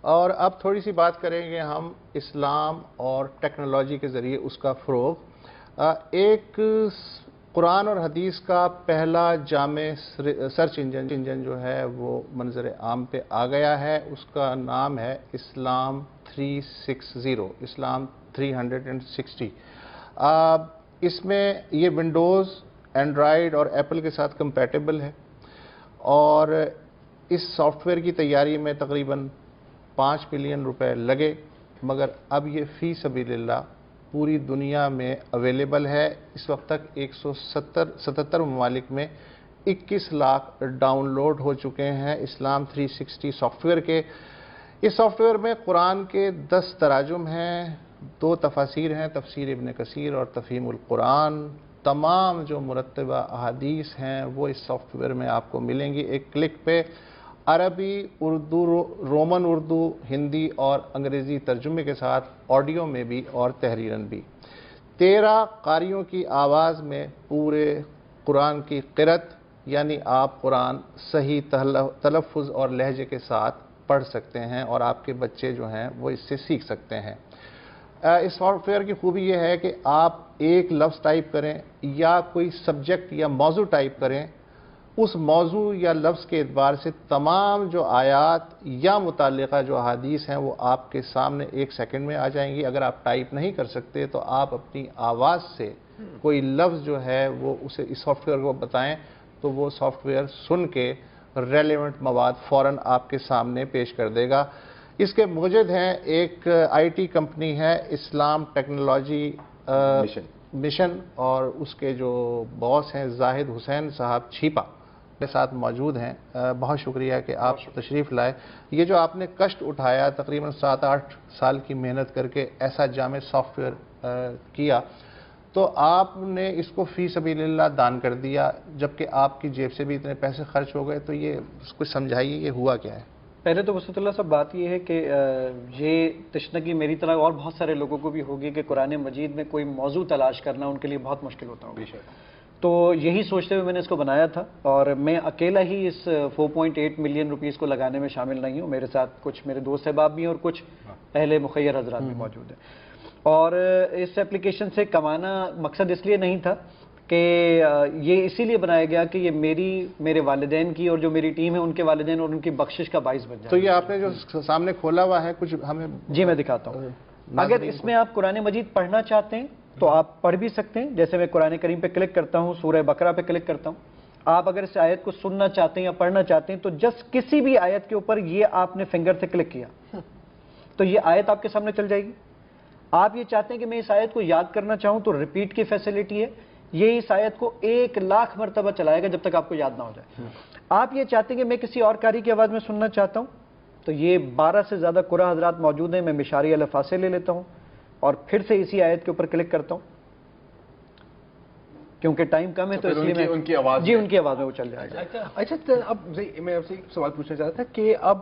اور اب تھوڑی سی بات کریں گے ہم اسلام اور ٹیکنالوجی کے ذریعے اس کا فروغ. ایک قرآن اور حدیث کا پہلا جامع سرچ انجن جو ہے وہ منظر عام پہ آ گیا ہے. اس کا نام ہے اسلام 360، اسلام 360. اس میں یہ ونڈوز، اینڈرائیڈ اور ایپل کے ساتھ کمپیٹیبل ہے، اور اس سافٹ ویئر کی تیاری میں تقریباً 5 بلین روپے لگے، مگر اب یہ فی سبیل اللہ پوری دنیا میں اویلیبل ہے. اس وقت تک 177 ممالک میں 21 لاکھ ڈاؤن لوڈ ہو چکے ہیں اسلام 360 سافٹ ویئر کے. اس سافٹ ویئر میں قرآن کے 10 تراجم ہیں، 2 تفاسیر ہیں، تفسیر ابن کثیر اور تفہیم القرآن. تمام جو مرتبہ احادیث ہیں وہ اس سافٹ ویئر میں آپ کو ملیں گی ایک کلک پہ. عربی، اردو، رومن اردو، ہندی اور انگریزی ترجمے کے ساتھ آڈیو میں بھی اور تحریراً بھی. 13 قاریوں کی آواز میں پورے قرآن کی قرأت، یعنی آپ قرآن صحیح تلفظ اور لہجے کے ساتھ پڑھ سکتے ہیں، اور آپ کے بچے جو ہیں وہ اس سے سیکھ سکتے ہیں. اس سافٹ ویئر کی خوبی یہ ہے کہ آپ ایک لفظ ٹائپ کریں یا کوئی سبجیکٹ یا موضوع ٹائپ کریں، اس موضوع یا لفظ کے اعتبار سے تمام جو آیات یا متعلقہ جو احادیث ہیں وہ آپ کے سامنے 1 سیکنڈ میں آ جائیں گی. اگر آپ ٹائپ نہیں کر سکتے تو آپ اپنی آواز سے کوئی لفظ جو ہے وہ اسے اس سافٹ ویئر کو بتائیں تو وہ سافٹ ویئر سن کے ریلیونٹ مواد فوراً آپ کے سامنے پیش کر دے گا. اس کے موجد ہیں ایک IT کمپنی ہے اسلام ٹیکنالوجی مشن، اور اس کے جو باس ہیں زاہد حسین صاحب چھیپا کے ساتھ موجود ہیں. بہت شکریہ کہ آپ تشریف لائے. یہ جو آپ نے کشٹ اٹھایا تقریباً 7-8 سال کی محنت کر کے ایسا جامع سافٹ ویئر کیا، تو آپ نے اس کو فی سبیل اللہ دان کر دیا، جبکہ آپ کی جیب سے بھی اتنے پیسے خرچ ہو گئے. تو یہ کچھ سمجھائیے یہ ہوا کیا ہے؟ پہلے تو وسعت اللہ صاحب بات یہ ہے کہ یہ تشنگی میری طرح اور بہت سارے لوگوں کو بھی ہوگی کہ قرآن مجید میں کوئی موضوع تلاش کرنا ان کے لیے بہت مشکل ہوتا ہوگا. تو یہی سوچتے ہوئے میں نے اس کو بنایا تھا، اور میں اکیلا ہی اس 4.8 ملین روپیز کو لگانے میں شامل نہیں ہوں. میرے ساتھ کچھ میرے دوست احباب بھی ہیں اور کچھ اہل مخیر حضرات بھی موجود ہیں. اور اس ایپلیکیشن سے کمانا مقصد اس لیے نہیں تھا کہ یہ اسی لیے بنایا گیا کہ یہ میرے والدین کی اور جو میری ٹیم ہے ان کے والدین اور ان کی بخشش کا باعث بن جائے. تو یہ آپ نے جو سامنے کھولا ہوا ہے کچھ ہمیں جی میں دکھاتا ہوں. اگر اس میں آپ قرآن مجید پڑھنا چاہتے ہیں تو آپ پڑھ بھی سکتے ہیں. جیسے میں قرآن کریم پہ کلک کرتا ہوں، سورہ بقرہ پہ کلک کرتا ہوں. آپ اگر اس آیت کو سننا چاہتے ہیں یا پڑھنا چاہتے ہیں تو جسٹ کسی بھی آیت کے اوپر یہ آپ نے فنگر سے کلک کیا تو یہ آیت آپ کے سامنے چل جائے گی. آپ یہ چاہتے ہیں کہ میں اس آیت کو یاد کرنا چاہوں تو ریپیٹ کی فیسلٹی ہے. یہ اس آیت کو 1 لاکھ مرتبہ چلائے گا جب تک آپ کو یاد نہ ہو جائے. آپ یہ چاہتے ہیں کہ میں کسی اور قاری کی آواز میں سننا چاہتا ہوں تو یہ 12 سے زیادہ قرآن حضرات موجود ہیں. میں مشاری الفاظ سے لے لیتا ہوں اور پھر سے اسی آیت کے اوپر کلک کرتا ہوں. کیونکہ ٹائم کم ہے تو اس لیے میں ان کی آواز جی ان کی آواز میں وہ چل جائے گا. اچھا اب میں آپ سے ایک سوال پوچھنا چاہتا تھا کہ اب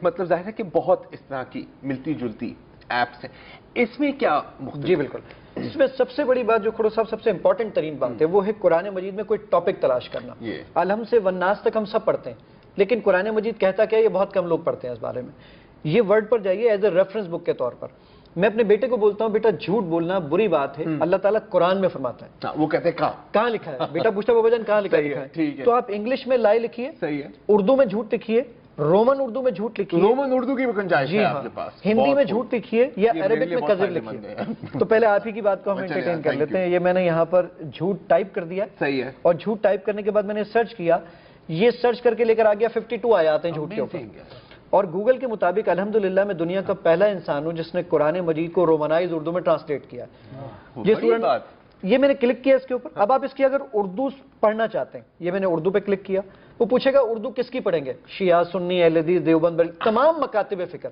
مطلب ظاہر ہے کہ بہت اس طرح کی ملتی جلتی ایپس ہیں، اس میں کیا مختلف؟ جی بالکل. اس میں سب سے بڑی بات جو کھڑو صاحب سب سے امپورٹنٹ ترین بات ہے وہ ہے قرآن مجید میں کوئی ٹاپک تلاش کرنا. الحم سے والناس تک ہم سب پڑھتے ہیں، لیکن قرآن مجید کہتا کیا یہ بہت کم لوگ پڑھتے ہیں. اس بارے میں یہ ورڈ پر جائیے ایز اے ریفرنس بک کے طور پر. میں اپنے بیٹے کو بولتا ہوں بیٹا جھوٹ بولنا بری بات ہے، اللہ تعالیٰ قرآن میں فرماتا ہے. وہ کہتے ہیں کہاں لکھا ہے؟ بیٹا پوچھتا بابا جان کہاں لکھا ہے؟ تو آپ انگلش میں لائے لکھیے، اردو میں جھوٹ لکھیے، رومن اردو میں جھوٹ لکھیے، رومن اردو کی گنجائش ہے آپ کے پاس، ہندی میں جھوٹ لکھیے یا عربک میں کذب لکھیے. تو پہلے آپ ہی کی بات کو ہم انٹرٹین کر لیتے ہیں. یہ میں نے یہاں پر جھوٹ ٹائپ کر دیا، صحیح ہے، اور جھوٹ ٹائپ کرنے کے بعد میں نے سرچ کیا. یہ سرچ کر کے لے کر آ گیا 52 آیات ہیں جھوٹ کے اوپر. اور گوگل کے مطابق الحمدللہ میں دنیا کا پہلا انسان ہوں جس نے قرآن مجید کو رومنائز اردو میں ٹرانسلیٹ کیا. یہ میں نے کلک کیا اس کے اوپر. اب آپ اس کی اگر اردو پڑھنا چاہتے ہیں، یہ میں نے اردو پہ کلک کیا. وہ پوچھے گا اردو کس کی پڑھیں گے؟ شیعہ، سنی، اہل حدیث، دیوبند، تمام مکاتب فکر،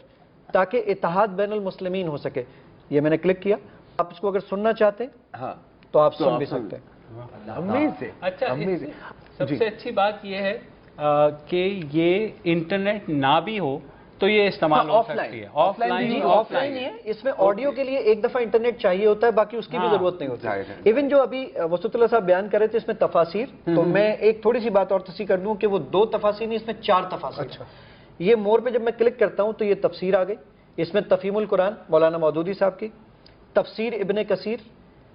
تاکہ اتحاد بین المسلمین ہو سکے. یہ میں نے کلک کیا. آپ اس کو اگر سننا چاہتے ہیں تو آپ سن بھی سکتے ہیں. اچھا، سب سے اچھی بات یہ ہے کہ یہ انٹرنیٹ نہ بھی ہو تو یہ استعمال ہو سکتی ہے. آف لائن ہے. اس میں آڈیو کے لیے ایک دفعہ انٹرنیٹ چاہیے ہوتا ہے، باقی اس کی بھی ضرورت نہیں ہوتی. ایون جو ابھی وسعت اللہ صاحب بیان کر رہے تھے اس میں تفاسیر، تو میں ایک تھوڑی سی بات اور تصحیح کر دوں کہ وہ 2 تفاسیر نہیں، اس میں 4 تفاسیر. یہ مور پہ جب میں کلک کرتا ہوں تو یہ تفسیر آ گئی. اس میں تفہیم القرآن مولانا مودودی صاحب کی، تفسیر ابن کثیر،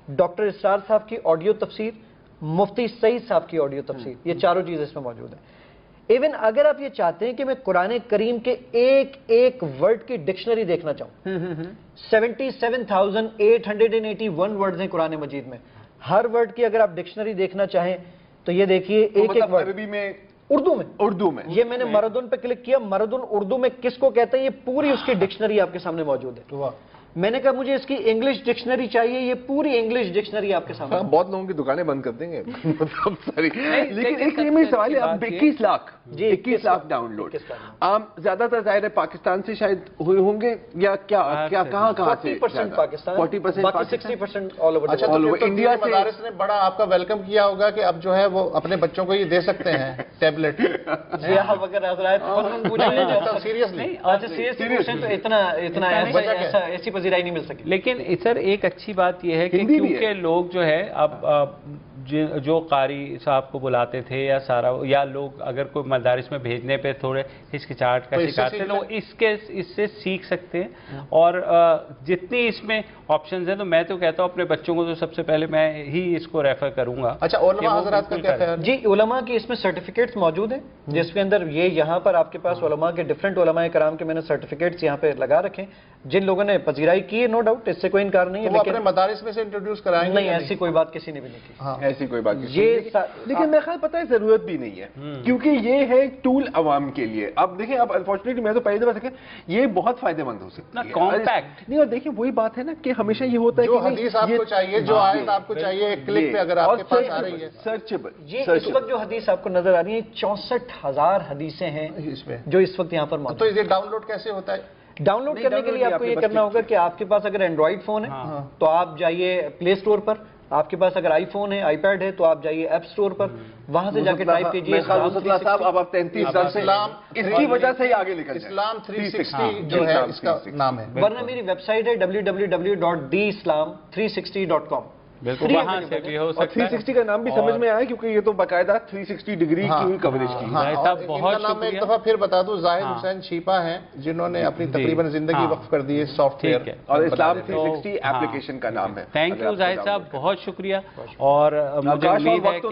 ڈاکٹر اسرار صاحب کی آڈیو تفسیر، مفتی سعید صاحب کی آڈیو تفسیر، یہ چاروں چیزیں اس میں موجود ہیں. ایون اگر آپ یہ چاہتے ہیں کہ میں قرآن کریم کے ایک ایک ورڈ کی ڈکشنری دیکھنا چاہوں، 77,881 ورڈز ہیں قرآن مجید میں. ہر ورڈ کی اگر آپ ڈکشنری دیکھنا چاہیں تو یہ دیکھیے ایک ایک ورڈ عربی میں، اردو میں یہ میں نے مردن پہ کلک کیا، مردن اردو میں کس کو کہتے ہیں یہ پوری اس کی ڈکشنری آپ کے سامنے موجود ہے. میں نے کہا مجھے اس کی انگلش ڈکشنری چاہیے، یہ پوری انگلش ڈکشنری آپ کے سامنے. بہت لوگوں کی دکانیں بند کر دیں گے لیکن ایک یہ میرا سوال ہے، اب 21 لاکھ 21 لاکھ ڈاؤن لوڈ زیادہ تر ظاہر ہے پاکستان سے شاید ہوئے ہوں گے یا کیا کہاں سے؟ 40% پاکستان، 40% 60% آل اوور. اچھا، تو انڈیا سے مدارس نے بڑا آپ کا ویلکم کیا ہوگا کہ اب جو ہے وہ اپنے بچوں کو یہ دے سکتے ہیں ٹیبلٹ. جی آپ اگر حضرات سیریسلی تو اتنا ایسی پذیرائی نہیں مل سکی. لیکن سر ایک اچھی بات یہ ہے کہ کیونکہ لوگ جو ہے اب جو قاری صاحب کو بلاتے تھے یا لوگ اگر کوئی مدارس میں بھیجنے پہ تھوڑے ہچکچاہٹ کا شکار تھے، تو اس سے سیکھ سکتے ہیں. اور جتنی اس میں آپشنز ہیں تو میں تو کہتا ہوں اپنے بچوں کو تو سب سے پہلے میں ہی اس کو ریفر کروں گا. اچھا، علماء حضرات کا کیا خیال؟ جی علماء کی اس میں سرٹیفکیٹس موجود ہیں جس کے اندر یہاں پر آپ کے پاس علماء کے ڈفرینٹ علماء کرام کے میں نے سرٹیفکیٹس یہاں پہ لگا رکھے جن لوگوں نے پذیرائی کی ہے. نو ڈاؤٹ، اس سے کوئی انکار نہیں ہے، لیکن اپنے مدارس میں سے انٹروڈیوس کرائیں گے؟ نہیں، ایسی کوئی بات کسی نے بھی نہیں کی. ایسی کوئی بات لیکن میرے خیال پتہ ہے ضرورت بھی نہیں ہے کیونکہ یہ ہے ٹول عوام کے لیے. اب دیکھیں، اب انفارچونیٹلی میں تو پہلے دفعہ سکے یہ بہت فائدہ مند ہو سکتا ہے کمپیکٹ نہیں. اور دیکھیں وہی بات ہے نا کہ ہمیشہ یہ ہوتا ہے جو حدیث آپ کو چاہیے، جو آیت آپ کو چاہیے، ایک کلک پہ اگر آپ کے پاس آ رہی ہے سرچیبل. یہ اس وقت جو حدیث آپ کو نظر آ رہی ہیں 64,000 حدیثیں ہیں اس میں جو اس وقت یہاں پر موجود. تو یہ ڈاؤن لوڈ کیسے ہوتا ہے؟ ڈاؤن لوڈ کرنے کے لیے آپ کو یہ کرنا ہوگا کہ آپ کے پاس اگر اینڈرائڈ فون ہے تو آپ جائیے پلے اسٹور پر، آپ کے پاس اگر آئی فون ہے، آئی پیڈ ہے تو آپ جائیے ایپ اسٹور پر، وہاں سے جا کے ٹائپ کیجیے صاحب. اب آپ 33 سال سے اس کی وجہ سے ہی آگے نکل جائیں. اسلام 360 جو ہے اس کا نام ہے. ورنہ میری ویب سائٹ ہے www.theislam360.com. بالکل وہاں سے بھی ہو سکتا ہے. 360 کا نام بھی سمجھ میں آیا کیونکہ یہ تو باقاعدہ 360 ڈگری کی ہوئی کوریج کی. بہت نام میں ایک دفعہ پھر بتا دوں، زاہد حسین چھیپا ہیں جنہوں نے اپنی تقریباً زندگی وقف کر دی ہے سافٹ ویئر، اور اسلام 360 ایپلیکیشن کا نام ہے. تھینک یو زاہد صاحب، بہت شکریہ. اور مجھے امید ہے کہ